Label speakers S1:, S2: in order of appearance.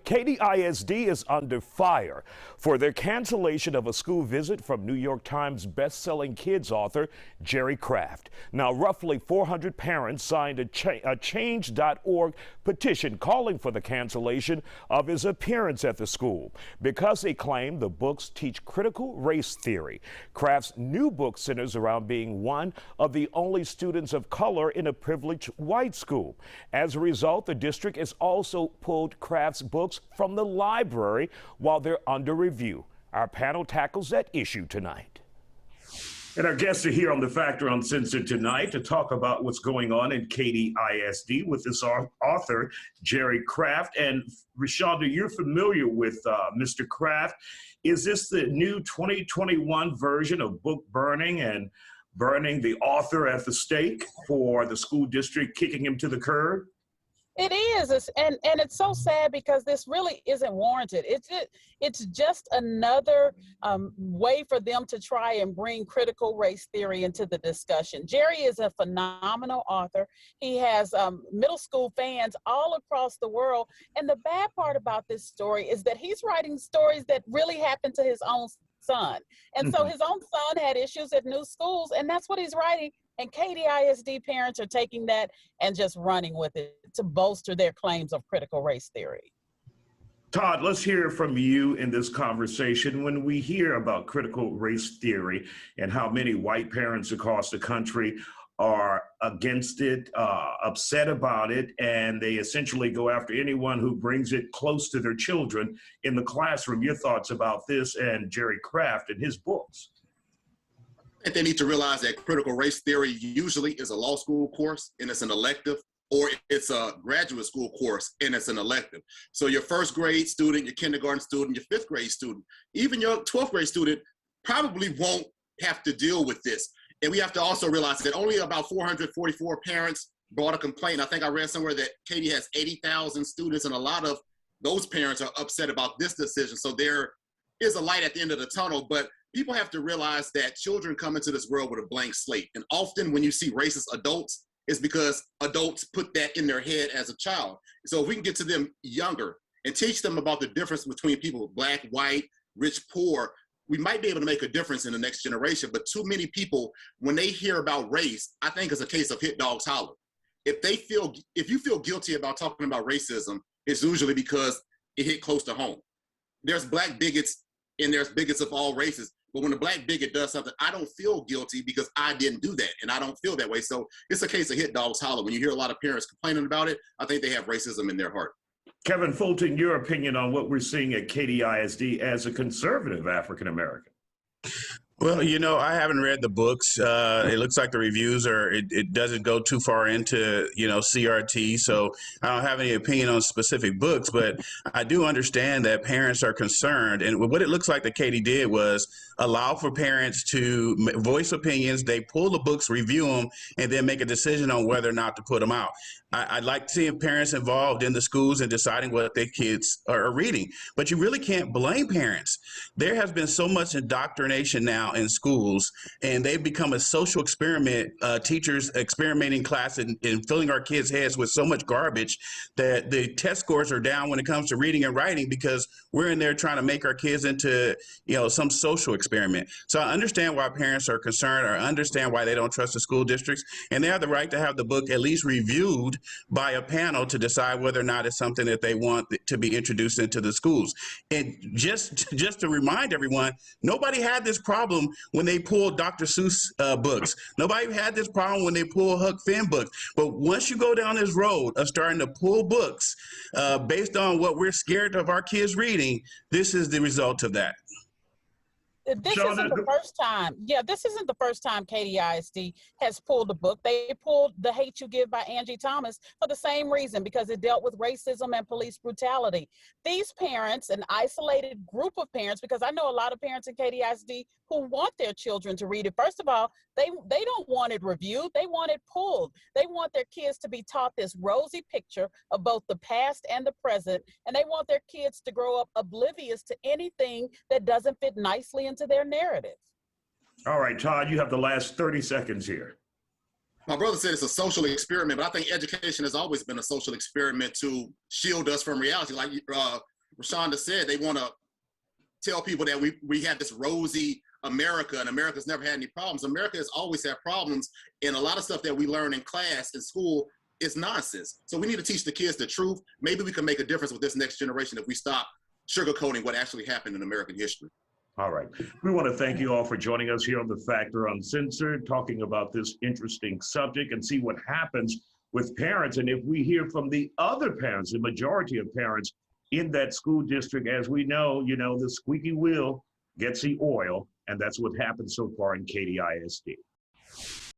S1: Katy ISD is under fire for their cancellation of a school visit from New York Times bestselling kids author Jerry Craft. Now, roughly 400 parents signed a change.org petition calling for the cancellation of his appearance at the school because they claim the books teach critical race theory. Craft's new book centers around being one of the only students of color in a privileged white school. As a result, the district has also pulled Craft's books from the library while they're under review. Our panel tackles that issue tonight. And our guests are here on The Factor Uncensored tonight to talk about what's going on in Katy ISD with this author, Jerry Craft. And Rashonda, you're familiar with Mr. Craft. Is this the new 2021 version of book burning and burning the author at the stake for the school district kicking him to the curb?
S2: It is, and it's so sad because this really isn't warranted. It's just another way for them to try and bring critical race theory into the discussion. Jerry is a phenomenal author. He has middle school fans all across the world. And the bad part about this story is that he's writing stories that really happened to his own son. And so his own son had issues at new schools, and that's what he's writing. And Katy ISD parents are taking that and just running with it to bolster their claims of critical race theory.
S1: Todd, let's hear from you in this conversation. When we hear about critical race theory and how many white parents across the country are against it, upset about it, and they essentially go after anyone who brings it close to their children in the classroom, your thoughts about this and Jerry Craft and his books?
S3: I think they need to realize that critical race theory usually is a law school course and it's an elective, or it's a graduate school course and it's an elective. So your first grade student, your kindergarten student, your fifth grade student, even your 12th grade student probably won't have to deal with this. And we have to also realize that only about 444 parents brought a complaint. I think I read somewhere that Katy has 80,000 students, and a lot of those parents are upset about this decision. So there is a light at the end of the tunnel, but people have to realize that children come into this world with a blank slate. And often when you see racist adults, it's because adults put that in their head as a child. So if we can get to them younger and teach them about the difference between people, black, white, rich, poor, we might be able to make a difference in the next generation. But too many people, when they hear about race, I think it's a case of hit dogs holler. If you feel guilty about talking about racism, it's usually because it hit close to home. There's black bigots and there's bigots of all races. But when a black bigot does something, I don't feel guilty because I didn't do that, and I don't feel that way. So it's a case of hit dogs holler. When you hear a lot of parents complaining about it, I think they have racism in their heart.
S1: Kevin Fulton, your opinion on what we're seeing at Katy ISD as a conservative African-American?
S4: Well, you know, I haven't read the books. It looks like the reviews it doesn't go too far into, CRT. So I don't have any opinion on specific books, but I do understand that parents are concerned. And what it looks like that Katy did was allow for parents to voice opinions. They pull the books, review them, and then make a decision on whether or not to put them out. I'd like seeing parents involved in the schools and deciding what their kids are reading. But you really can't blame parents. There has been so much indoctrination now in schools, and they've become a social experiment, teachers experimenting class and filling our kids' heads with so much garbage that the test scores are down when it comes to reading and writing because we're in there trying to make our kids into, some social experiment. So I understand why parents are concerned, or understand why they don't trust the school districts, and they have the right to have the book at least reviewed by a panel to decide whether or not it's something that they want to be introduced into the schools. And just to remind everyone, nobody had this problem when they pulled Dr. Seuss books. Nobody had this problem when they pulled Huck Finn books. But once you go down this road of starting to pull books based on what we're scared of our kids reading, this is the result of that.
S2: This isn't the first time. Yeah, this isn't the first time Katy ISD has pulled a book. They pulled The Hate You Give by Angie Thomas for the same reason, because it dealt with racism and police brutality. These parents, an isolated group of parents, because I know a lot of parents in Katy ISD who want their children to read it. First of all, they don't want it reviewed. They want it pulled. They want their kids to be taught this rosy picture of both the past and the present, and they want their kids to grow up oblivious to anything that doesn't fit nicely into their narrative.
S1: All right, Todd, you have the last 30 seconds here.
S3: My brother said it's a social experiment, but I think education has always been a social experiment to shield us from reality. Like Rashonda said, they want to tell people that we have this rosy America, and America's never had any problems. America has always had problems, and a lot of stuff that we learn in class, in school, is nonsense. So we need to teach the kids the truth. Maybe we can make a difference with this next generation if we stop sugarcoating what actually happened in American history.
S1: All right. We want to thank you all for joining us here on The Factor Uncensored, talking about this interesting subject and see what happens with parents. And if we hear from the other parents, the majority of parents in that school district, as we know, the squeaky wheel gets the oil, and that's what happened so far in Katy ISD.